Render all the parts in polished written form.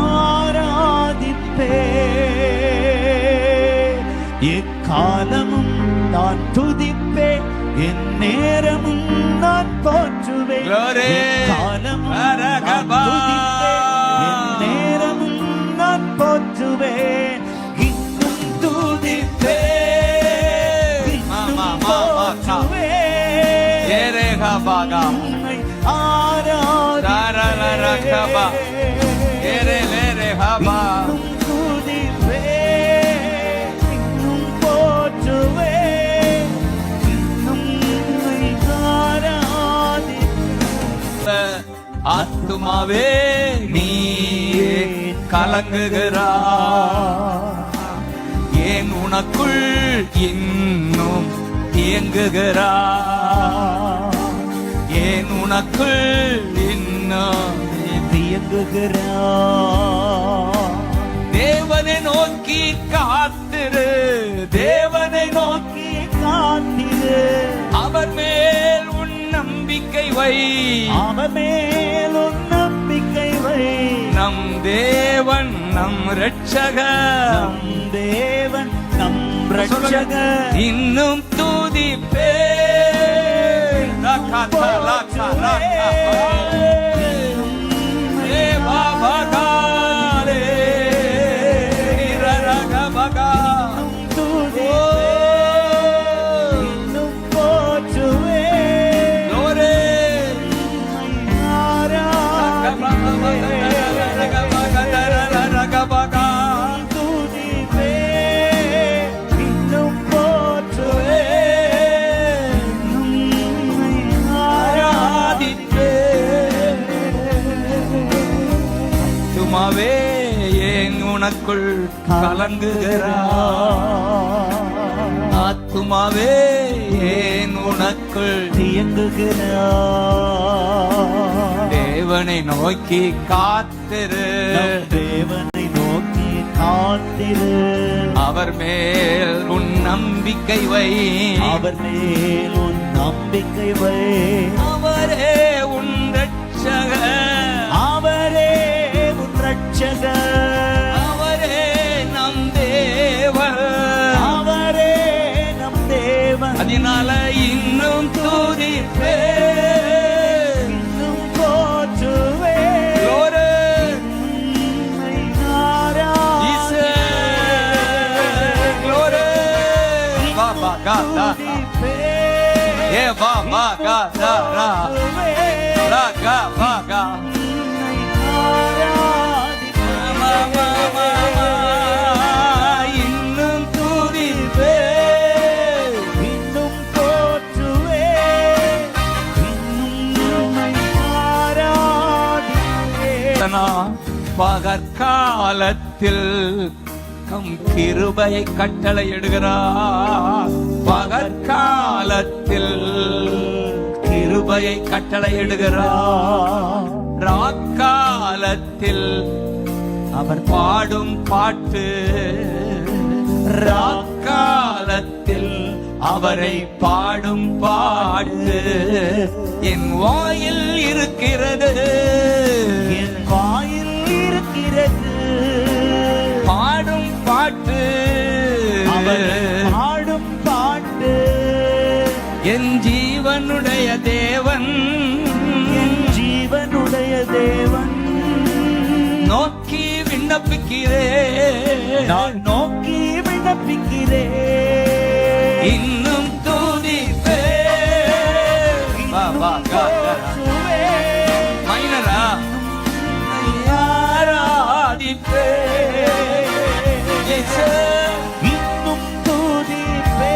ஆராதிப்பே எக்காலமும் நான் துதிப்பே என் நேரமும் நான் போற்றுவேன் எக்காலமும் நான் துதிப்பே என் நேரமும் நான் போற்றுவேன் இன்னும் துதிப்பே இன்னும் போற்றுவேன் ஆத்துமாவே நீ கலங்குகிறாய், ஏன் உனக்குள் இன்னும் இயங்குகிறாய், ஏன் உனக்குள் இன்னும் இயங்குகிறாய். தேவனை நோக்கி காத்திரு, தேவனை நோக்கி காத்திரு, அவர் மேல் உன் நம்பிக்கை வை, அவர் மேல் உன் நம்பிக்கை வை. நம் தேவன் நம் இரட்சகர், நம் தேவன் நம் இரட்சகர். இன்னும் துதிப்பே ஏன் உனக்குள் கலங்குகிறாய், ஆத்துமாவே ஏன் உனக்குள் இயங்குகிறாய், தேவனை நோக்கி காத்திரு, தேவனை நோக்கி காத்திரு, அவர் மேல் உன் நம்பிக்கை வை, அவர் மேல் உன் நம்பிக்கை வை. அவரே உன் இரட்சகர், அவரே உன் இரட்சகர், அவரே நம் தேவன், அவரே நம் தேவன். அதனால இன்னும் துதிப்பே, இன்னும் போற்றுவே, உம்மை ஆராதிப்பேன். துதிப்பே, Baba Gada Raga Baga இன்னும் துதிப்பே, இன்னும் போற்றுவே, இன்னும் ஆராதிப்பேன். பகற்காலத்தில் கிருபையை கட்டளை இடுகிறார், பகற்காலத்தில் கிருபையை கட்டளை இடுகிறார், ராக்காலத்தில் அவர் பாடும் பாட்டு, ராக்காலத்தில் அவரை பாடும் பாட்டு என் வாயில் இருக்கிறது, என் வாயில் இருக்கிறது பாடும் பாட்டு, அவர் பாடும் பாட்டு. என் ஜீவனுடைய தேவன், என் ஜீவனுடைய தேவன் நோக்கி விண்ணப்பிக்கிறேன், நான் நோக்கி விண்ணப்பிக்கிறேன். இன்னும் துதிப்பே, மைனரா ஆராதிப்பே, இன்னும் துதிப்பே,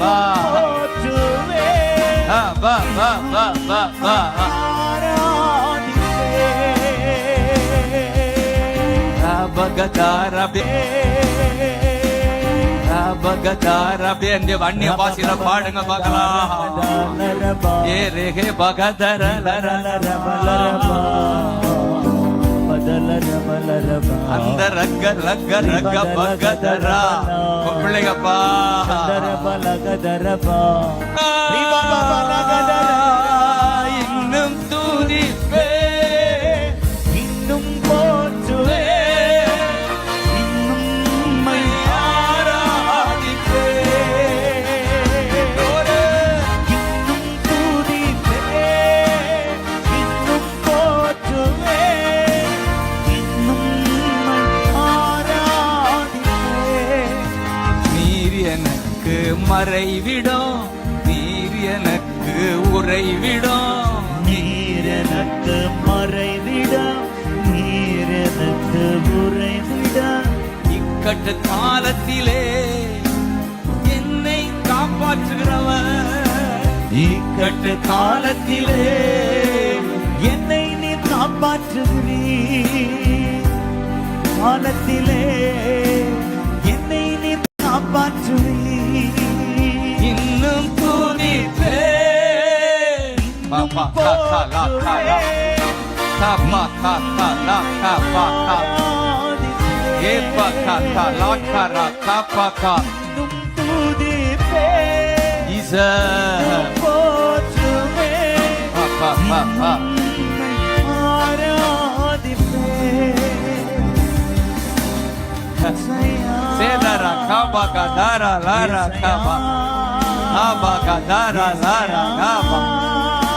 போற்றுவே, ஆராதிப்பே. அந்நிய பாஷையில பாடுங்க பார்க்கலாம். ஏ ரேகே பகதர அந்த ரக்க ரக்க ரக்க பக்கதரா பிள்ளைங்கப்பா இன்னும் தூதிப்பே இன்னும் போற்றுவே இன்னும் ஆராதிப்பே இன்னும் துதிப்பே இன்னும் போற்றுவே இன்னும் ஆராதிப்பே நீர் எனக்கு மறைவிடும் நீர் எனக்கு உறைவிடும் நீர் எனக்கு மறைவிட நீர் எனக்கு உறைவிட இக்கட்டு காலத்திலே என்னை காப்பாற்றுகிறவர் இக்கட்டு காலத்திலே என்னை நீ காப்பாற்றுகிறீர் காலத்திலே என்னை நீ காப்பாற்றுகிறீர் இன்னும் துதிப்பே பாப்பா காக்கா லாக்கா காப்பா காக்கா லாக்கா பாக்கா ஏப்பா காக்கா லாக்கா ராக்கா பாக்கா இன்னும் துதிப்பே இச போற்றுவே பாப்பா பாப்பா ஆராதிப்பே சேலரா காபா கதாரா லாரா காபா ஆபா கதாரா லாரா காபா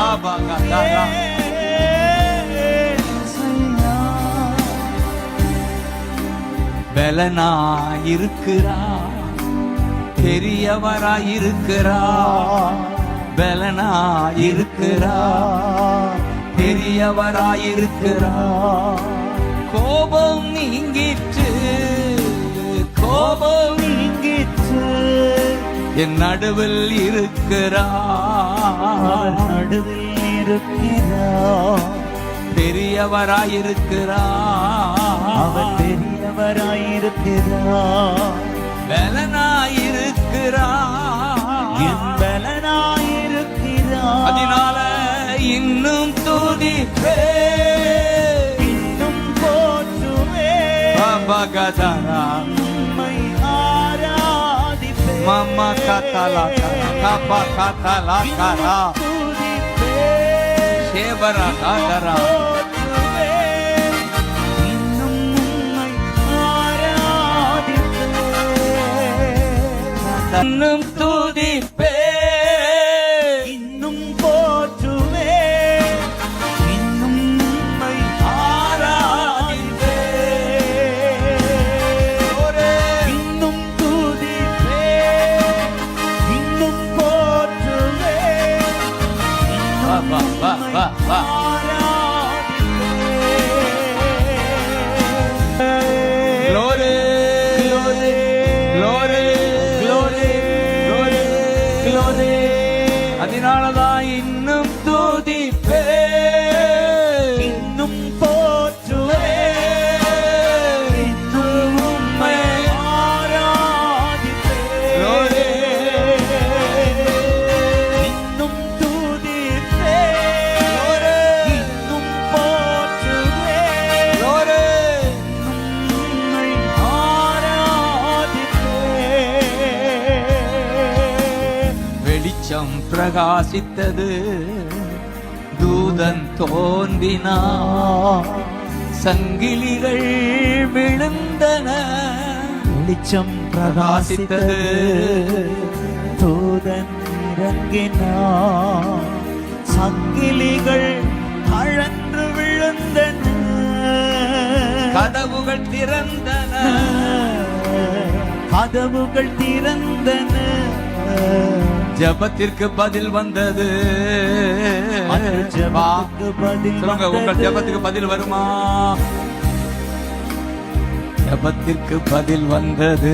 ஆபா கதாரா பலனாயிருக்கிறார் பெரியவராயிருக்கிறார் பலனாயிருக்கிறார் பெரியவராயிருக்கிறார் கோபம் நீங்கிற்று கோபம் நீங்கிற்று என் நடுவில் இருக்கிறார் நடுவில் இருக்கிறார் பெரியவராயிருக்கிறார் அவர் பெரியவராயிருக்கிறார் பலனாயிருக்கிறார் என் பலனாயிருக்கிறார் அதனால இன்னும் துதிப்பே இன்னும் போற்றுவே பகதரா உம்மை ஆராதிப்பே மம்மா கதலா கபா கதலா கரா துதிப்பே சேபரா கதரா போற்றுவே இன்னும் உம்மை ஆராதிப்பே இன்னும் துதிப்பே இன்னும் போற்றுவே இன்னும் உம்மை ஆராதிப்பே இன்னும் துதிப்பே இன்னும் போற்றுவே வா வா வா வா வா Glory, glory, glory, glory, glory, glory. அதனாலதான் இன்னும் துதிப்பே இன்னும் போற்றுவே இன்னும் உம்மை ஆராதிப்பே Glory. இன்னும் துதிப்பே இன்னும் போற்றுவே Glory. உம்மை ஆராதிப்பே வெளிச்சம் பிரகாசித்தது தூதன் தோன்றினார் சங்கிலிகள் விழுந்தன வெளிச்சம் பிரகாசித்தது தூதன் இறங்கினார் சங்கிலிகள் அழன்று விழுந்தன கதவுகள் திறந்தன கதவுகள் திறந்தன ஜெபத்திற்கு பதில் வந்தது அந்த ஜெபத்துக்கு பதில் சொல்லுங்க உங்கள் வந்தது. ஜெபத்துக்கு பதில் வருமா ஜெபத்திற்கு பதில் வந்தது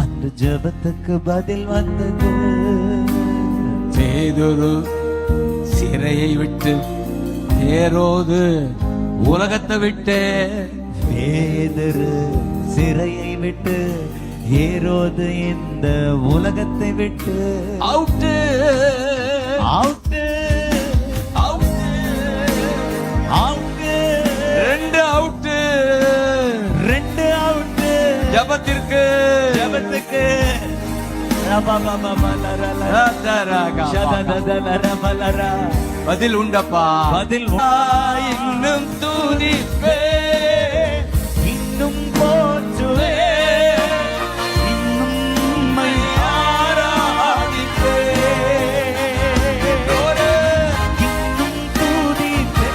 அந்த ஜெபத்துக்கு பதில் வந்தது பேதுரு சிறையை விட்டு ஏரோது உலகத்தை விட்டு பேதுரு சிறையை விட்டு ஏரோது இந்த உலகத்தை விட்டு அவுட்டு அவுட்டு அவுட்டு அவுட்டு ரெண்டு ஜபத்திற்கு ஜபத்துக்கு பதில் உண்டப்பா, பதில் இன்னும் துதிப்பே, இன்னும் போற்றுவே, இன்னும் உம்மை ஆராதிப்பே, இன்னும் துதிப்பே,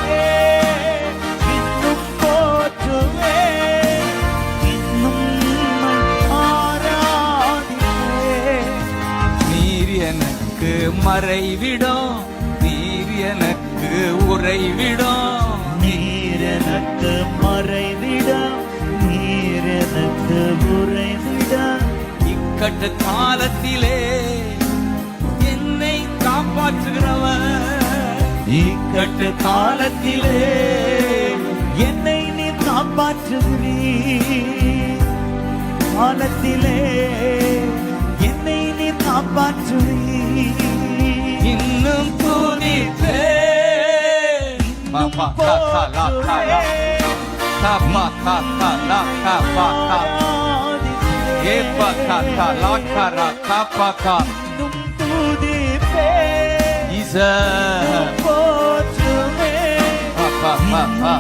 இன்னும் போற்றுவே, இன்னும் உம்மை ஆராதிப்பே. நீர் எனக்கு மறைவிடம், நீர் எனக்கு உறைவிடம், நீர் எனக்கு மறைவிடம், நீர் எனக்கு உறைவிடம். இக்கட்டு காலத்திலே என்னை காப்பாற்றுகிறவர், இக்கட்டு காலத்திலே என்னை நீ காப்பாற்றுகிறீர், காலத்திலே என்னை நீ காப்பாற்றுகிறீர். இன்னும் துதிப்பே, பாப்பா காக்கா லா காலா காப்பா காக்கா லா காப்பா கா ஏப்பா காக்கா லா காரா காப்பா கா இன்னும் துதிப்பே, ஈசா போற்றுவே, பாப்பா பாப்பா